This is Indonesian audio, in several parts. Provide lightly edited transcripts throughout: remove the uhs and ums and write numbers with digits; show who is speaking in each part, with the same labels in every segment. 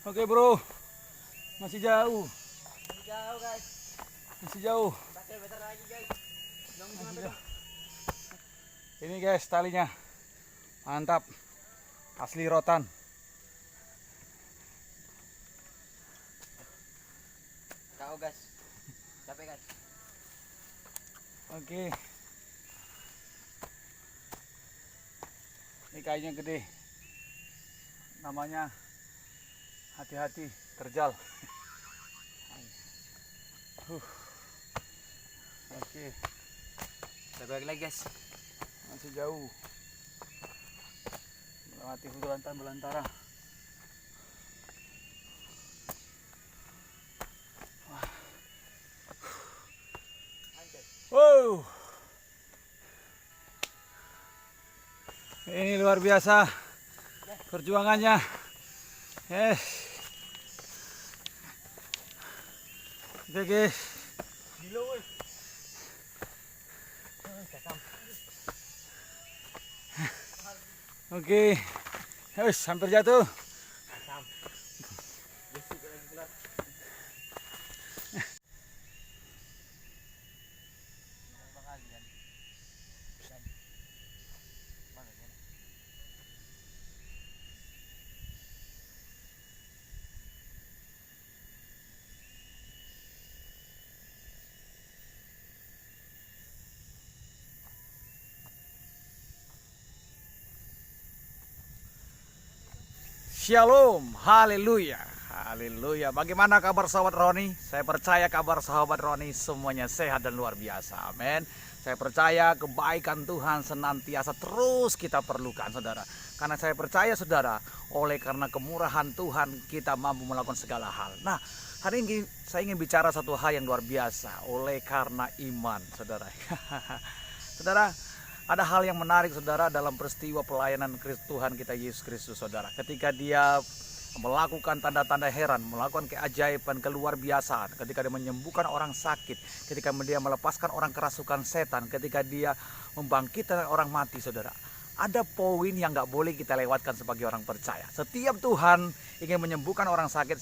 Speaker 1: Oke bro, masih jauh,
Speaker 2: Masih jauh guys.
Speaker 1: masih jauh.
Speaker 2: 4 kilometer lagi guys. Udah mau
Speaker 1: Masih
Speaker 2: sampai
Speaker 1: jauh. Ini guys talinya, mantap, asli rotan.
Speaker 2: kau guys. Capek guys.
Speaker 1: Oke, ini kayunya gede, namanya hati-hati terjal. Oke,
Speaker 2: Kita balik lagi guys.
Speaker 1: masih jauh, melewati hutan belantara. Wow, ini luar biasa perjuangannya. Oke guys.
Speaker 2: Gila woi.
Speaker 1: Oke, hampir jatuh. Shalom, haleluya, haleluya. Bagaimana kabar sahabat Roni? Saya percaya kabar sahabat Roni semuanya sehat dan luar biasa, amin. Saya percaya kebaikan Tuhan senantiasa terus kita perlukan saudara. Karena saya percaya saudara, oleh karena kemurahan Tuhan kita mampu melakukan segala hal. Nah, hari ini saya ingin bicara satu hal yang luar biasa, oleh karena iman saudara. Saudara, ada hal yang menarik saudara dalam peristiwa pelayanan Tuhan kita Yesus Kristus saudara. Ketika dia melakukan tanda-tanda heran, melakukan keajaiban keluar biasaan, ketika dia menyembuhkan orang sakit, ketika dia melepaskan orang kerasukan setan, ketika dia membangkitkan orang mati saudara. Ada poin yang gak boleh kita lewatkan sebagai orang percaya. Setiap Tuhan ingin menyembuhkan orang sakit,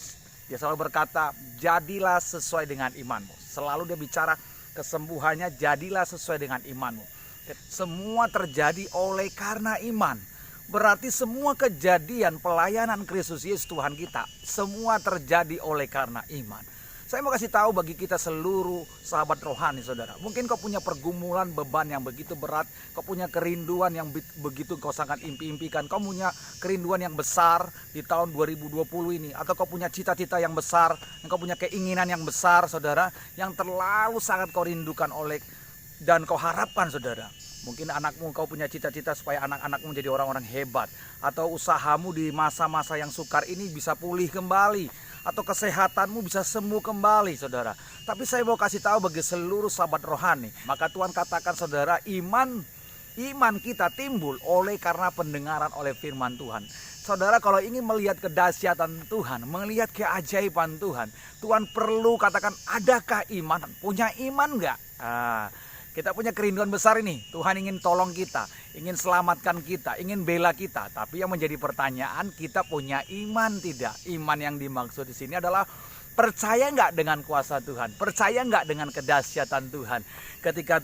Speaker 1: dia selalu berkata, jadilah sesuai dengan imanmu. Selalu dia bicara kesembuhannya, jadilah sesuai dengan imanmu. Semua terjadi oleh karena iman. Berarti semua kejadian pelayanan Kristus Yesus Tuhan kita, semua terjadi oleh karena iman. Saya mau kasih tahu bagi kita seluruh sahabat rohani saudara. Mungkin kau punya pergumulan beban yang begitu berat. Kau punya kerinduan yang begitu kau sangat impi-impikan. Kau punya kerinduan yang besar di tahun 2020 ini. Atau kau punya cita-cita yang besar. Kau punya keinginan yang besar saudara. Yang terlalu sangat kau rindukan oleh dan kau harapkan saudara. Mungkin anakmu, kau punya cita-cita supaya anak-anakmu menjadi orang-orang hebat. Atau usahamu di masa-masa yang sukar ini bisa pulih kembali. Atau kesehatanmu bisa sembuh kembali saudara. Tapi saya mau kasih tahu bagi seluruh sahabat rohani. Maka Tuhan katakan saudara, iman kita timbul oleh karena pendengaran oleh firman Tuhan. Saudara kalau ingin melihat kedahsyatan Tuhan, melihat keajaiban Tuhan, Tuhan perlu katakan, adakah iman? Punya iman enggak? Kita punya kerinduan besar ini. Tuhan ingin tolong kita, ingin selamatkan kita, ingin bela kita. Tapi yang menjadi pertanyaan, kita punya iman tidak? Iman yang dimaksud di sini adalah percaya nggak dengan kuasa Tuhan? Percaya nggak dengan kedahsyatan Tuhan? Ketika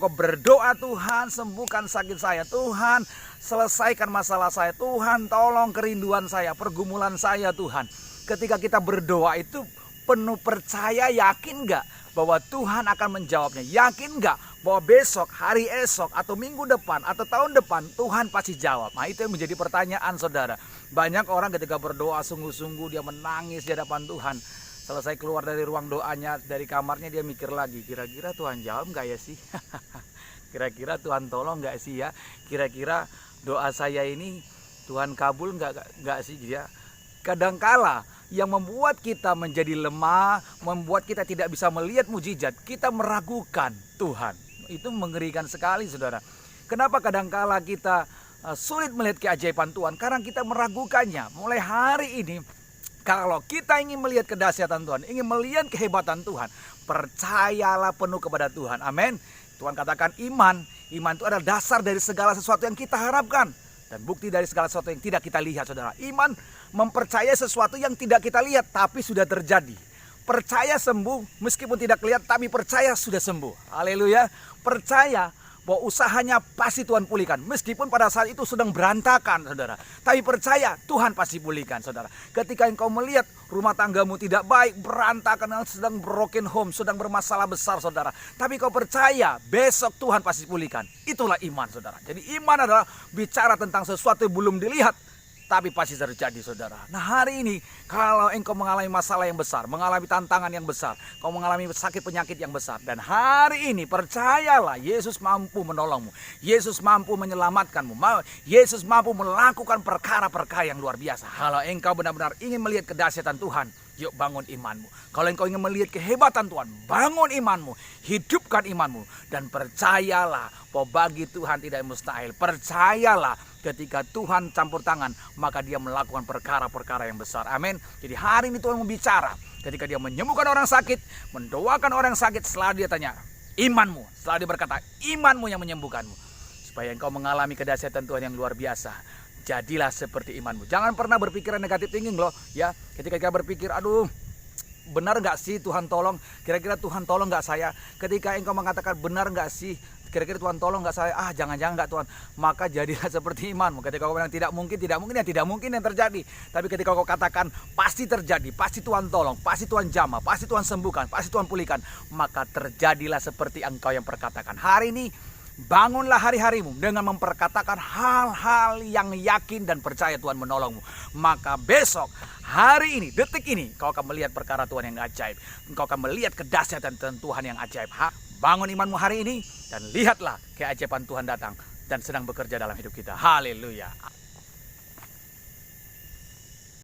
Speaker 1: kau berdoa, Tuhan sembuhkan sakit saya, Tuhan selesaikan masalah saya, Tuhan tolong kerinduan saya, pergumulan saya Tuhan. Ketika kita berdoa itu penuh percaya, yakin nggak bahwa Tuhan akan menjawabnya? Yakin nggak bahwa besok, hari esok, atau minggu depan, atau tahun depan Tuhan pasti jawab? Nah itu yang menjadi pertanyaan saudara. Banyak orang ketika berdoa sungguh-sungguh dia menangis di hadapan Tuhan. Selesai keluar dari ruang doanya, dari kamarnya dia mikir lagi, kira-kira Tuhan jawab nggak ya sih? Kira-kira Tuhan tolong nggak sih ya? Kira-kira doa saya ini Tuhan kabul nggak sih dia? Kadangkala yang membuat kita menjadi lemah, membuat kita tidak bisa melihat mujizat, kita meragukan Tuhan. Itu mengerikan sekali saudara. Kenapa kadangkala kita sulit melihat keajaiban Tuhan? Karena kita meragukannya. Mulai hari ini, kalau kita ingin melihat kedahsyatan Tuhan, ingin melihat kehebatan Tuhan, percayalah penuh kepada Tuhan. Amin. Tuhan katakan iman itu adalah dasar dari segala sesuatu yang kita harapkan. Dan bukti dari segala sesuatu yang tidak kita lihat, saudara. Iman mempercayai sesuatu yang tidak kita lihat tapi sudah terjadi. Percaya sembuh meskipun tidak kelihatan, tapi percaya sudah sembuh. Haleluya. Percaya bahwa usahanya pasti Tuhan pulihkan. Meskipun pada saat itu sedang berantakan, saudara. Tapi percaya Tuhan pasti pulihkan, saudara. Ketika engkau melihat rumah tanggamu tidak baik, berantakan, sedang broken home, sedang bermasalah besar, saudara. Tapi kau percaya besok Tuhan pasti pulihkan. Itulah iman, saudara. Jadi iman adalah bicara tentang sesuatu yang belum dilihat, tapi pasti terjadi, saudara. Nah, hari ini kalau engkau mengalami masalah yang besar, mengalami tantangan yang besar, kau mengalami sakit penyakit yang besar, dan hari ini percayalah Yesus mampu menolongmu. Yesus mampu menyelamatkanmu. Yesus mampu melakukan perkara-perkara yang luar biasa. Kalau engkau benar-benar ingin melihat kedahsyatan Tuhan, yuk bangun imanmu. Kalau engkau ingin melihat kehebatan Tuhan, bangun imanmu, hidupkan imanmu, dan percayalah bahwa bagi Tuhan tidak mustahil. Percayalah ketika Tuhan campur tangan, maka dia melakukan perkara-perkara yang besar. Amin. Jadi hari ini Tuhan membicara. Ketika dia menyembuhkan orang sakit, mendoakan orang sakit, setelah dia tanya, imanmu. Setelah dia berkata, imanmu yang menyembuhkanmu. Supaya engkau mengalami kedahsyatan Tuhan yang luar biasa. Jadilah seperti imanmu. Jangan pernah berpikiran negatif thinking loh. Ya, ketika kita berpikir, aduh, benar nggak sih Tuhan tolong? Kira-kira Tuhan tolong nggak saya? Ketika engkau mengatakan benar nggak sih? Kira-kira Tuhan tolong nggak saya? Jangan-jangan nggak Tuhan. Maka jadilah seperti imanmu. Ketika kau bilang tidak mungkin ya tidak mungkin yang terjadi. Tapi ketika kau katakan pasti terjadi, pasti Tuhan tolong, pasti Tuhan jamah, pasti Tuhan sembuhkan, pasti Tuhan pulihkan, maka terjadilah seperti engkau yang perkatakan. Hari ini bangunlah hari-harimu dengan memperkatakan hal-hal yang yakin dan percaya Tuhan menolongmu. Maka besok, hari ini, detik ini, kau akan melihat perkara Tuhan yang ajaib. Kau akan melihat kedahsyatan Tuhan yang ajaib. Bangun imanmu hari ini dan lihatlah keajaiban Tuhan datang dan sedang bekerja dalam hidup kita. Haleluya.